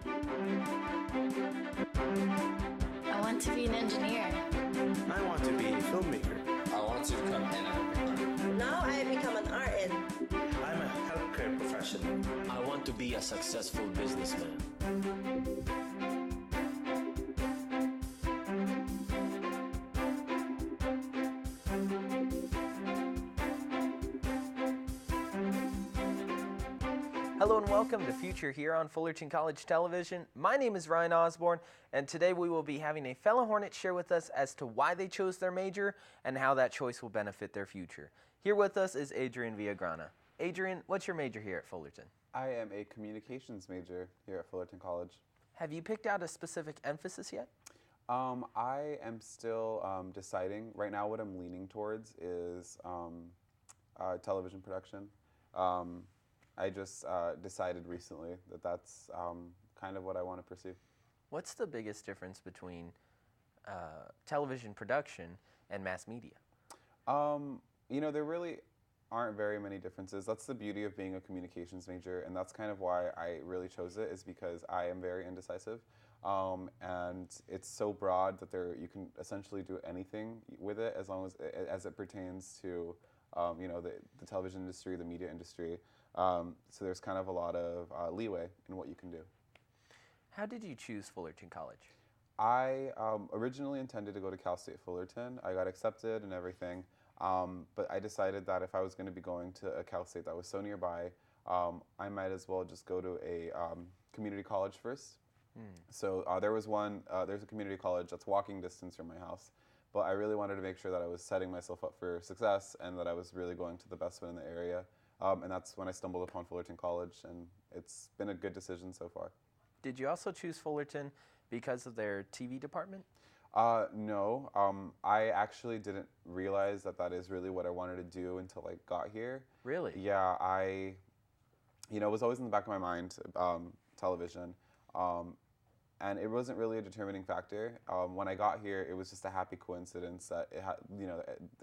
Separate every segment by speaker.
Speaker 1: I want to be an engineer.
Speaker 2: I want to be a filmmaker.
Speaker 3: I want to become an entrepreneur.
Speaker 4: Now I become an RN.
Speaker 2: I'm a healthcare professional.
Speaker 5: I want to be a successful businessman.
Speaker 6: Hello and welcome to fYouTure here on Fullerton College Television. My name is Ryan Osborn, and today we will be having a fellow Hornet share with us as to why they chose their major and how that choice will benefit their future. Here with us is Adrian Villagrana. Adrian, what's your major here at Fullerton?
Speaker 7: I am a communications major here at Fullerton College.
Speaker 6: Have you picked out a specific emphasis yet?
Speaker 7: I am still deciding. Right now what I'm leaning towards is television production. I just decided recently that that's kind of what I want to pursue.
Speaker 6: What's the biggest difference between television production and mass media?
Speaker 7: You know, there really aren't very many differences. That's the beauty of being a communications major, and that's kind of why I really chose it, is because I am very indecisive. And it's so broad that you can essentially do anything with it as long as it pertains to you know, the television industry, the media industry. So there's kind of a lot of leeway in what you can do.
Speaker 6: How did you choose Fullerton College?
Speaker 7: I originally intended to go to Cal State Fullerton. I got accepted and everything, but I decided that if I was going to be going to a Cal State that was so nearby, I might as well just go to a community college first. So there's a community college that's walking distance from my house, but I really wanted to make sure that I was setting myself up for success and that I was really going to the best one in the area. And that's when I stumbled upon Fullerton College, and it's been a good decision so far.
Speaker 6: Did you also choose Fullerton because of their TV department?
Speaker 7: No, I actually didn't realize that is really what I wanted to do until I got here.
Speaker 6: Really?
Speaker 7: Yeah, you know, it was always in the back of my mind, television, and it wasn't really a determining factor. When I got here, it was just a happy coincidence that it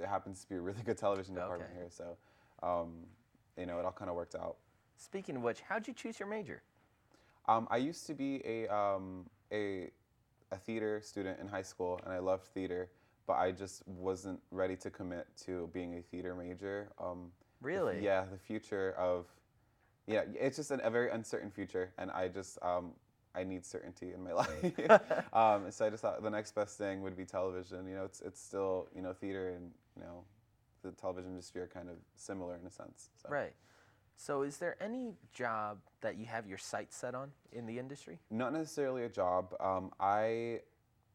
Speaker 7: happens to be a really good television department here. So, you know, it all kind of worked out.
Speaker 6: Speaking of which, how'd you choose your major?
Speaker 7: I used to be a theater student in high school, and I loved theater, but I just wasn't ready to commit to being a theater major.
Speaker 6: Really?
Speaker 7: Yeah, the future of, it's just a very uncertain future, and I just, I need certainty in my life. So I just thought the next best thing would be television. You know, it's still, you know, theater and, you know, the television industry are kind of similar in a sense. So.
Speaker 6: Right. So is there any job that you have your sights set on in the industry? Not
Speaker 7: necessarily a job.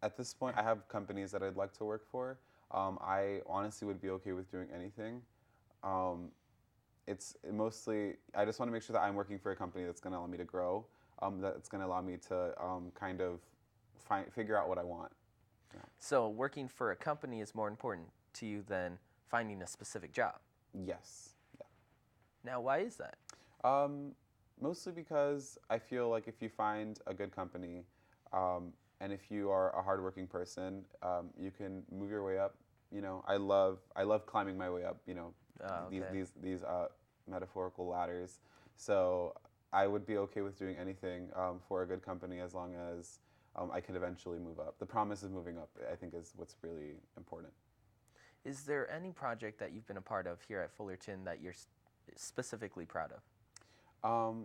Speaker 7: At this point, I have companies that I'd like to work for. I honestly would be okay with doing anything. It's mostly, I just want to make sure that I'm working for a company that's going to allow me to grow, that's going to allow me to kind of figure out what I want. Yeah.
Speaker 6: So working for a company is more important to you than finding a specific job?
Speaker 7: Yes. Yeah.
Speaker 6: Now, why is that?
Speaker 7: Mostly because I feel like if you find a good company, and if you are a hardworking person, you can move your way up. You know, I love climbing my way up. You know, these metaphorical ladders. So I would be okay with doing anything for a good company as long as I can eventually move up. The promise of moving up, I think, is what's really important.
Speaker 6: Is there any project that you've been a part of here at Fullerton that you're specifically proud of?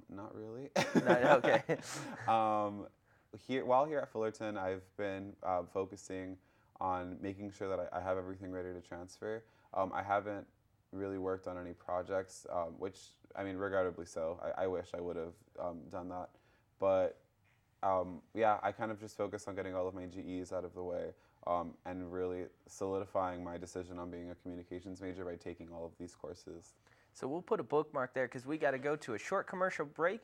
Speaker 7: Not really.
Speaker 6: Okay.
Speaker 7: While here at Fullerton, I've been focusing on making sure that I have everything ready to transfer. I haven't really worked on any projects, which, I mean, regrettably so. I wish I would have done that. But yeah, I kind of just focused on getting all of my GEs out of the way and really solidifying my decision on being a communications major by taking all of these courses.
Speaker 6: So we'll put a bookmark there because we got to go to a short commercial break.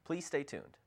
Speaker 6: Please stay tuned.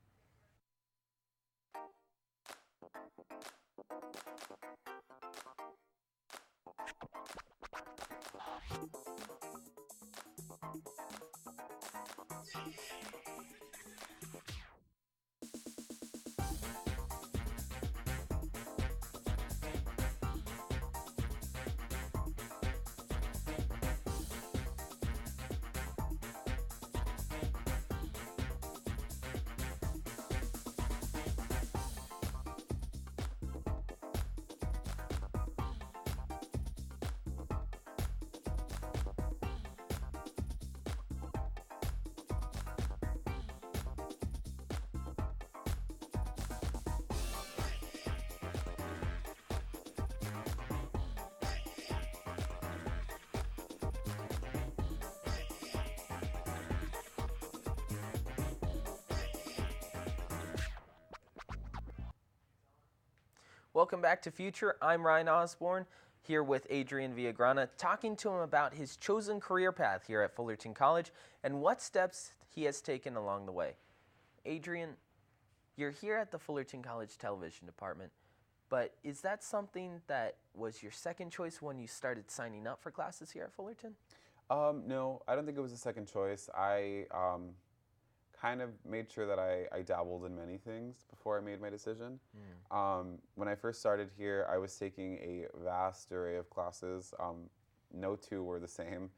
Speaker 6: Welcome back to Future. I'm Ryan Osborn, here with Adrian Villagrana, talking to him about his chosen career path here at Fullerton College and what steps he has taken along the way. Adrian, you're here at the Fullerton College Television Department, but is that something that was your second choice when you started signing up for classes here at Fullerton?
Speaker 7: No, I don't think it was a second choice. I kind of made sure that I dabbled in many things before I made my decision. When I first started here, I was taking a vast array of classes. No two were the same.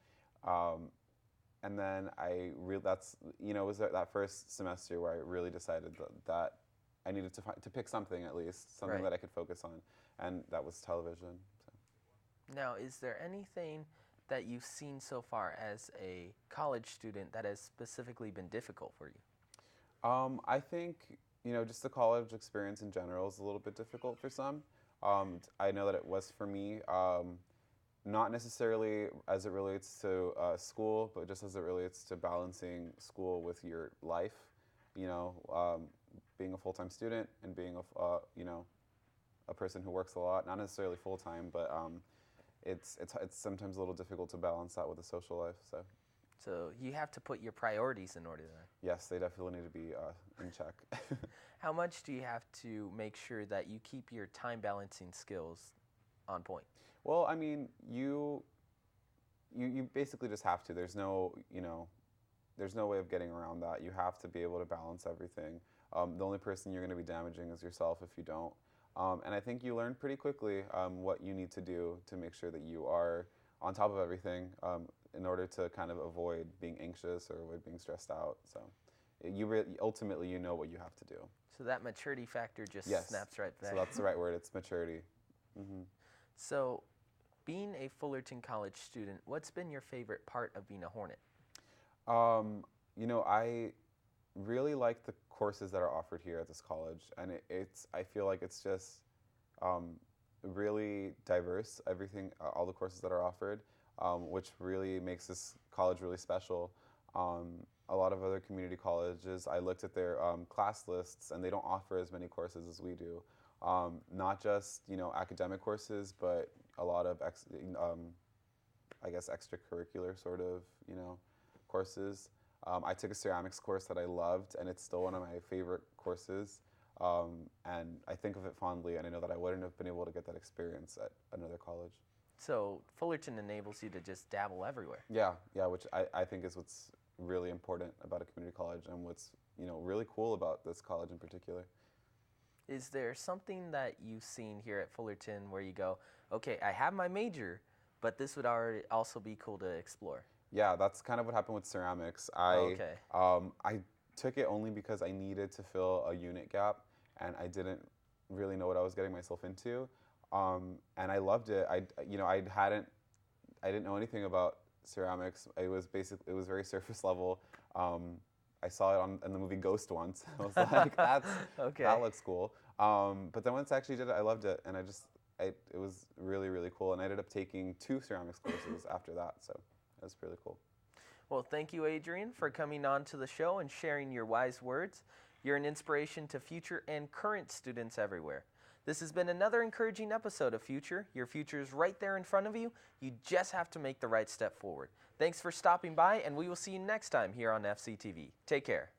Speaker 7: And then it was that first semester where I really decided that I needed to pick something at least, something that I could focus on, and that was television. So.
Speaker 6: Now, is there anything that you've seen so far as a college student that has specifically been difficult for you?
Speaker 7: I think, just the college experience in general is a little bit difficult for some. I know that it was for me, not necessarily as it relates to school, but just as it relates to balancing school with your life, being a full-time student and being a person who works a lot, not necessarily full-time, but it's sometimes a little difficult to balance that with a social life.
Speaker 6: So you have to put your priorities in order then.
Speaker 7: Yes, they definitely need to be in check.
Speaker 6: How much do you have to make sure that you keep your time balancing skills on point?
Speaker 7: Well, I mean, you basically just have to. There's no way of getting around that. You have to be able to balance everything. The only person you're going to be damaging is yourself if you don't. And I think you learn pretty quickly what you need to do to make sure that you are on top of everything in order to kind of avoid being anxious or avoid being stressed out. So ultimately you know what you have to do.
Speaker 6: So that maturity factor just snaps right back.
Speaker 7: So that's the right word. It's maturity. Mm-hmm.
Speaker 6: So being a Fullerton College student, what's been your favorite part of being a Hornet?
Speaker 7: I really like the courses that are offered here at this college, and I feel like it's just really diverse. Everything, all the courses that are offered, which really makes this college really special. A lot of other community colleges, I looked at their class lists, and they don't offer as many courses as we do. Not just academic courses, but a lot of extracurricular sort of courses. I took a ceramics course that I loved, and it's still one of my favorite courses. And I think of it fondly, and I know that I wouldn't have been able to get that experience at another college.
Speaker 6: So Fullerton enables you to just dabble everywhere.
Speaker 7: Yeah, which I think is what's really important about a community college, and what's really cool about this college in particular.
Speaker 6: Is there something that you've seen here at Fullerton where you go, okay, I have my major, but this would also be cool to explore?
Speaker 7: Yeah, that's kind of what happened with ceramics. I took it only because I needed to fill a unit gap, and I didn't really know what I was getting myself into. And I loved it. I didn't know anything about ceramics. It was very surface level. I saw it in the movie Ghost once. I was like, that looks cool. But then once I actually did it, I loved it, and it was really, really cool. And I ended up taking 2 ceramics courses after that, so it was really cool.
Speaker 6: Well, thank you, Adrian, for coming on to the show and sharing your wise words. You're an inspiration to future and current students everywhere. This has been another encouraging episode of Future. Your future is right there in front of you. You just have to make the right step forward. Thanks for stopping by, and we will see you next time here on FCTV. Take care.